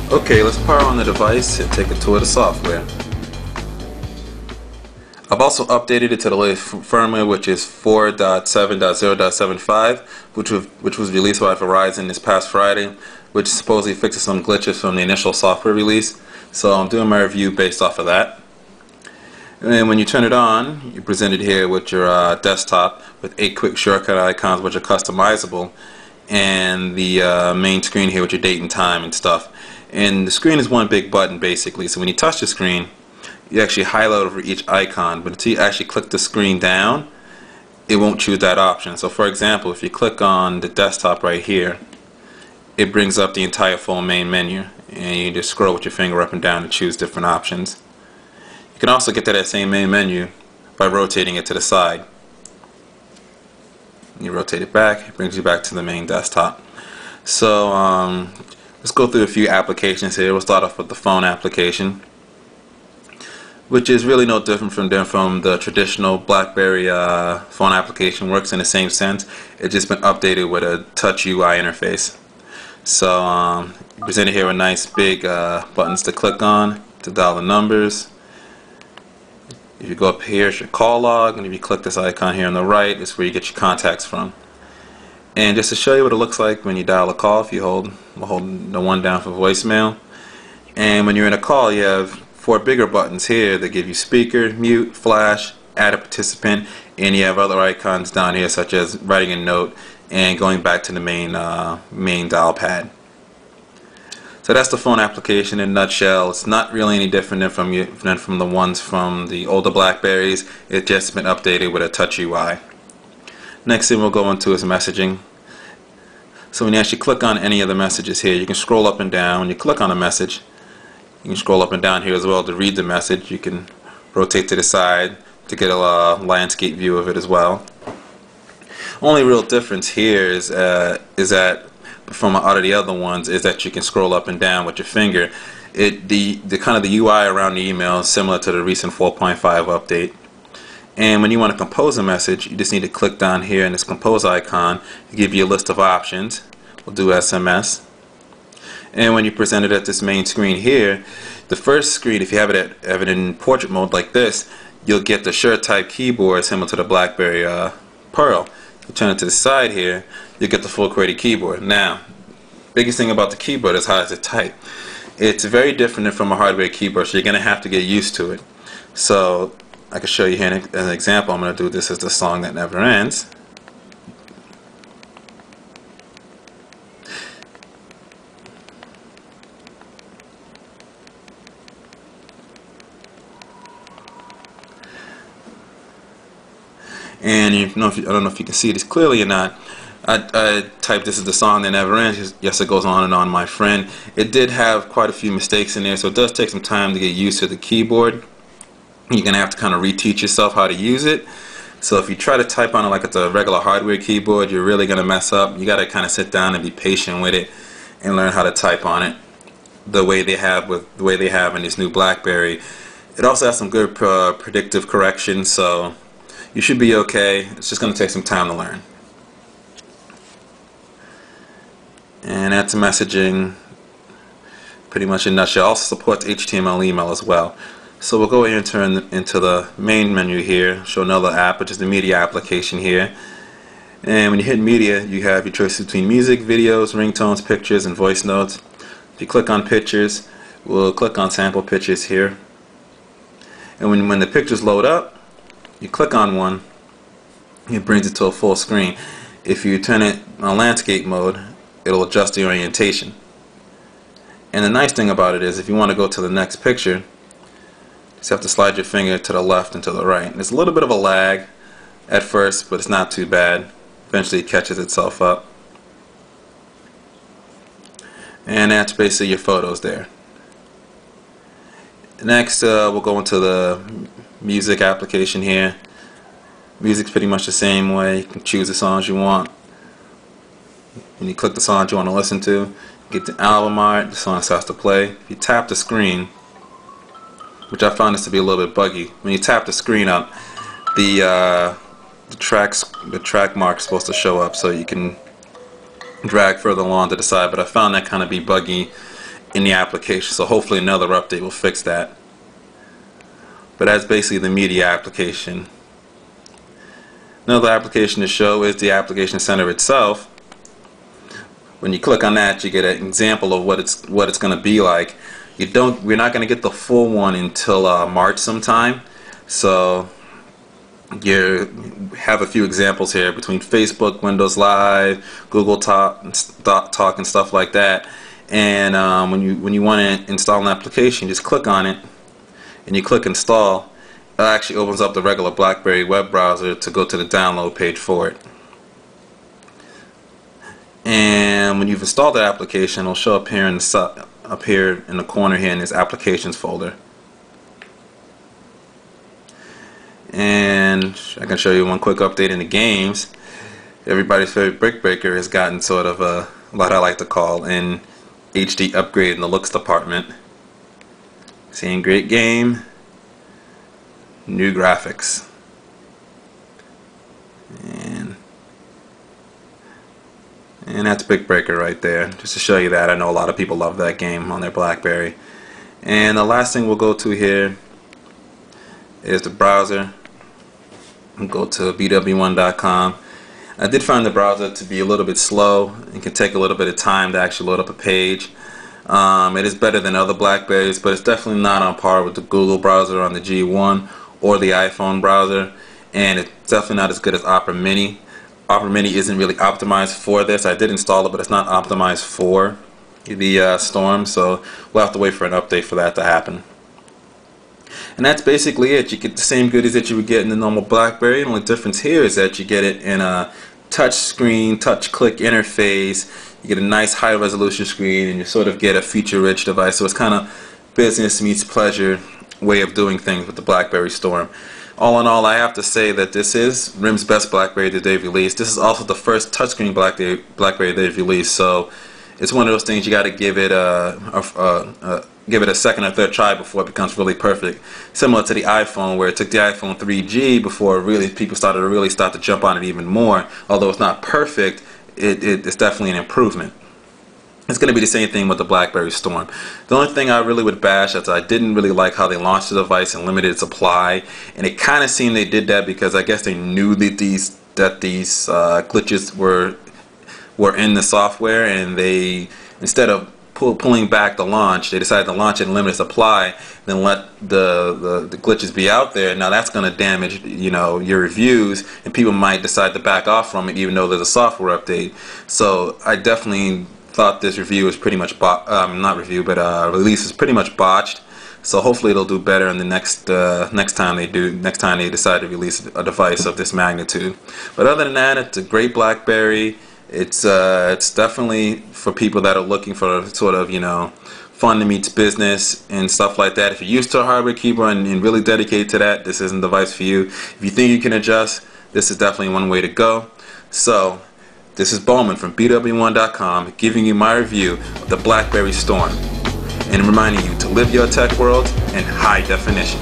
Okay, let's power on the device and take a tour of the software. I've also updated it to the latest firmware, which is 4.7.0.75, which was released by Verizon this past Friday, which supposedly fixes some glitches from the initial software release. So I'm doing my review based off of that. And when you turn it on, you're presented here with your desktop with 8 quick shortcut icons, which are customizable, and the main screen here with your date and time and stuff. And the screen is one big button basically, so when you touch the screen, you actually highlight over each icon, but until you actually click the screen down, it won't choose that option. So for example, if you click on the desktop right here, it brings up the entire full main menu, and you just scroll with your finger up and down to choose different options. You can also get to that same main menu by rotating it to the side. You rotate it back, it brings you back to the main desktop. So let's go through a few applications here. We'll start off with the phone application, which is really no different from the traditional Blackberry phone application. Works in the same sense. It's just been updated with a touch UI interface. So presented here with nice big buttons to click on to dial the numbers. If you go up here, it's your call log, and if you click this icon here on the right, it's where you get your contacts from. And just to show you what it looks like when you dial a call, if you hold the one down for voicemail, and when you're in a call, you have 4 bigger buttons here that give you speaker, mute, flash, add a participant, and you have other icons down here such as writing a note and going back to the main dial pad. So that's the phone application in a nutshell. It's not really any different than from the ones from the older Blackberries. It's just been updated with a touch UI. Next thing we'll go into is messaging. So when you actually click on any of the messages here, you can scroll up and down. When you click on a message, you can scroll up and down here as well to read the message. You can rotate to the side to get a landscape view of it as well. Only real difference here is that from out of the other ones is that you can scroll up and down with your finger. The kind of the UI around the email is similar to the recent 4.5 update. And when you want to compose a message, you just need to click down here in this compose icon to give you a list of options. We'll do SMS. And when you present it at this main screen here, the first screen, if you have it in portrait mode like this, you'll get the shirt type keyboard similar to the Blackberry Pearl. You turn it to the side here, you get the full QWERTY keyboard. Now, biggest thing about the keyboard is how it's type. It's very different from a hardware keyboard, so you're going to have to get used to it. So I can show you here an example. I'm going to do this as the song that never ends. And I don't know if you can see this clearly or not. I typed this as the song that never ends. Yes, it goes on and on, my friend. It did have quite a few mistakes in there, so it does take some time to get used to the keyboard. You're going to have to kind of reteach yourself how to use it. So if you try to type on it like it's a regular hardware keyboard, you're really going to mess up. You got to kind of sit down and be patient with it and learn how to type on it the way they have in this new Blackberry. It also has some good predictive correction, so you should be okay. It's just going to take some time to learn. And that's messaging pretty much in a nutshell. It also supports HTML email as well. So we'll go ahead and turn into the main menu here, show another app, which is the media application here. And when you hit media, you have your choices between music, videos, ringtones, pictures, and voice notes. If you click on pictures, we'll click on sample pictures here. And when the pictures load up, you click on one, it brings it to a full screen. If you turn it on landscape mode, it'll adjust the orientation. And the nice thing about it is if you want to go to the next picture, you just have to slide your finger to the left and to the right. There's a little bit of a lag at first, but it's not too bad. Eventually it catches itself up. And that's basically your photos there. Next we'll go into the music application here. Music's pretty much the same way. You can choose the songs you want. When you click the songs you want to listen to, you get the album art, the song starts to play. If you tap the screen, which I found this to be a little bit buggy, when you tap the screen up, the track mark is supposed to show up, so you can drag further along to the side, but I found that kind of be buggy in the application. So hopefully another update will fix that. But that's basically the media application. Another application to show is the application center itself. When you click on that, you get an example of what it's going to be like. We're not going to get the full one until March sometime. So you have a few examples here between Facebook, Windows Live, Google Talk, and stuff like that. And when you want to install an application, just click on it and you click install. It actually opens up the regular Blackberry web browser to go to the download page for it. And when you've installed that application, it'll show up here in the corner here in this applications folder. And I can show you one quick update in the games. Everybody's favorite Brick Breaker has gotten sort of what I like to call an HD upgrade in the looks department. Same great game, new graphics. And that's Brick Breaker right there, just to show you that. I know a lot of people love that game on their Blackberry. And the last thing we'll go to here is the browser. We'll go to BWOne.com. I did find the browser to be a little bit slow and can take a little bit of time to actually load up a page. It is better than other Blackberries, but it's definitely not on par with the Google browser on the G1 or the iPhone browser, and it's definitely not as good as Opera Mini. Opera Mini isn't really optimized for this. I did install it, but it's not optimized for the Storm, so we'll have to wait for an update for that to happen. And that's basically it. You get the same goodies that you would get in the normal Blackberry. The only difference here is that you get it in a touch screen, touch click interface. You get a nice high resolution screen, and you sort of get a feature rich device. So it's kind of business meets pleasure way of doing things with the Blackberry Storm. All in all, I have to say that this is RIM's best Blackberry that they've released. This is also the first touchscreen Blackberry they've released, so it's one of those things you got to give it a second or third try before it becomes really perfect. Similar to the iPhone, where it took the iPhone 3G before really people started to start to jump on it even more. Although it's not perfect, it's definitely an improvement. It's going to be the same thing with the Blackberry Storm. The only thing I really would bash is I didn't really like how they launched the device and limited supply, and it kind of seemed they did that because I guess they knew that these glitches were in the software, and they, instead of pulling back the launch, they decided to launch it in limited supply, then let the glitches be out there. Now that's going to damage, you know, your reviews, and people might decide to back off from it even though there's a software update. So I definitely thought this review is pretty much release is pretty much botched. So hopefully it'll do better in the next time they decide to release a device of this magnitude. But other than that, it's a great Blackberry. It's definitely for people that are looking for sort of, you know, fun to meets business and stuff like that. If you're used to a hardware keyboard and really dedicated to that, this isn't the device for you. If you think you can adjust, this is definitely one way to go. So this is BWOne from BWOne.com giving you my review of the Blackberry Storm and reminding you to live your tech world in high definition.